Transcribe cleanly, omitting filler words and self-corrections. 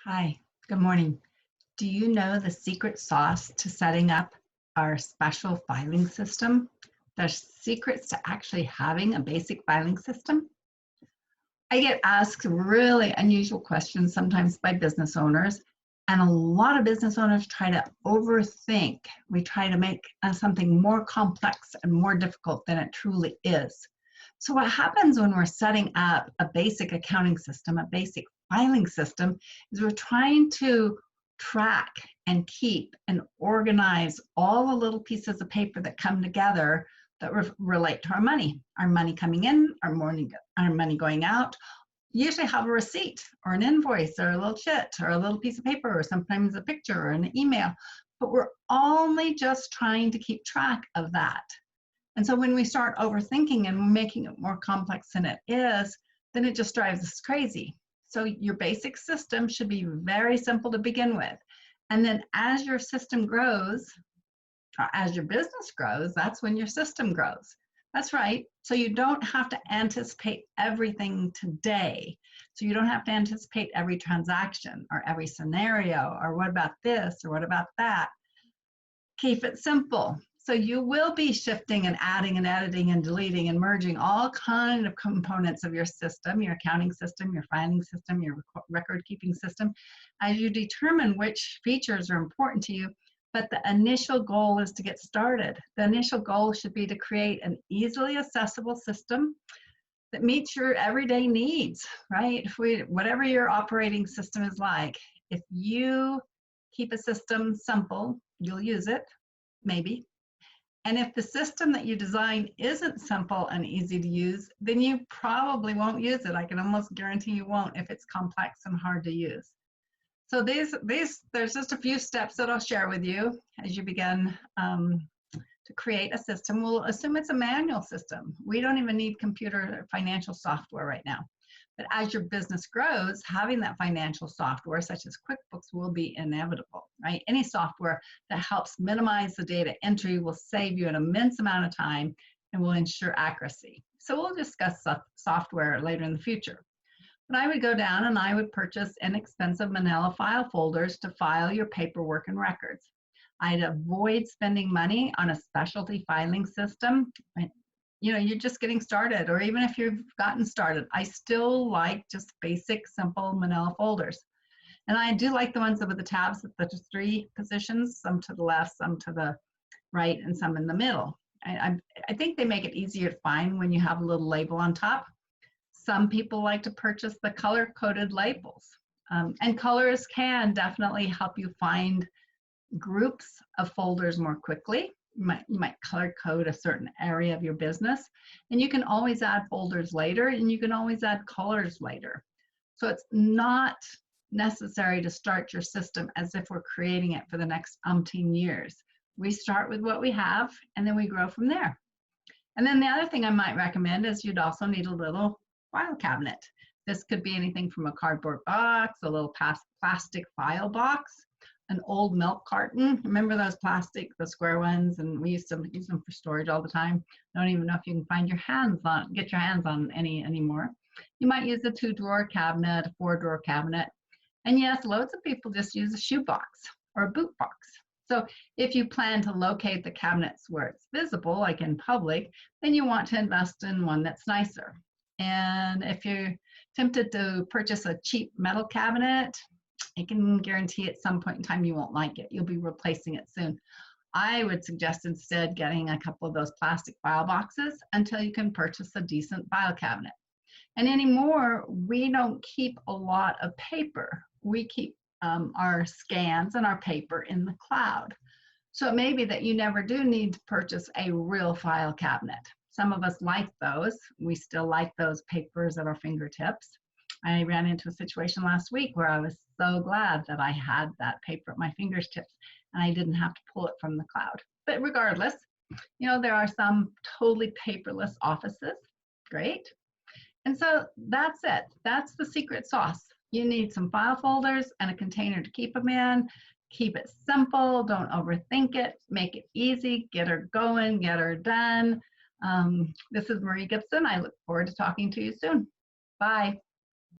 Hi, good morning. Do you know the secret sauce to setting up our special filing system? There's secrets to actually having a basic filing system. I get asked really unusual questions sometimes by business owners, and a lot of business owners try to overthink. We try to make something more complex and more difficult than it truly is. So what happens when we're setting up a basic accounting system, a basic filing system, is we're trying to track and keep and organize all the little pieces of paper that come together that relate to our money coming in, our money going out. You usually have a receipt or an invoice or a little chit or a little piece of paper or sometimes a picture or an email, but we're only just trying to keep track of that. And so when we start overthinking and making it more complex than it is, then it just drives us crazy. So your basic system should be very simple to begin with. And then as your system grows, or as your business grows, that's when your system grows. That's right. So you don't have to anticipate everything today. So you don't have to anticipate every transaction or every scenario or what about this or what about that. Keep it simple. So you will be shifting and adding and editing and deleting and merging all kinds of components of your system, your accounting system, your filing system, your record keeping system, as you determine which features are important to you. But the initial goal is to get started. The initial goal should be to create an easily accessible system that meets your everyday needs, right? Whatever your operating system is like, if you keep a system simple, you'll use it, maybe. And if the system that you design isn't simple and easy to use, then you probably won't use it. I can almost guarantee you won't if it's complex and hard to use. So there's just a few steps that I'll share with you as you begin to create a system. We'll assume it's a manual system. We don't even need computer or financial software right now. But as your business grows, having that financial software, such as QuickBooks, will be inevitable, right? Any software that helps minimize the data entry will save you an immense amount of time and will ensure accuracy. So we'll discuss software later in the future. But I would go down and I would purchase inexpensive manila file folders to file your paperwork and records. I'd avoid spending money on a specialty filing system. You're just getting started, or even if you've gotten started, I still like just basic, simple manila folders. And I do like the ones with the tabs at the three positions, some to the left, some to the right, and some in the middle. I think they make it easier to find when you have a little label on top. Some people like to purchase the color-coded labels. And colors can definitely help you find groups of folders more quickly. You might color code a certain area of your business, and you can always add folders later, and you can always add colors later. So it's not necessary to start your system as if we're creating it for the next umpteen years. We start with what we have, and then we grow from there. And then the other thing I might recommend is you'd also need a little file cabinet. This could be anything from a cardboard box, a little plastic file box, an old milk carton. Remember those plastic, the square ones? And we used to use them for storage all the time. I don't even know if you can get your hands on any anymore. You might use a 2-drawer cabinet, a 4-drawer cabinet. And yes, loads of people just use a shoe box or a boot box. So if you plan to locate the cabinets where it's visible, like in public, then you want to invest in one that's nicer. And if you're tempted to purchase a cheap metal cabinet, I can guarantee at some point in time you won't like it. You'll be replacing it soon. I would suggest instead getting a couple of those plastic file boxes until you can purchase a decent file cabinet. And anymore, we don't keep a lot of paper. We keep our scans and our paper in the cloud. So it may be that you never do need to purchase a real file cabinet. Some of us like those. We still like those papers at our fingertips. I ran into a situation last week where I was so glad that I had that paper at my fingertips and I didn't have to pull it from the cloud. But regardless, there are some totally paperless offices. Great. And so that's it. That's the secret sauce. You need some file folders and a container to keep them in. Keep it simple. Don't overthink it. Make it easy. Get her going. Get her done. This is Marie Gibson. I look forward to talking to you soon. Bye.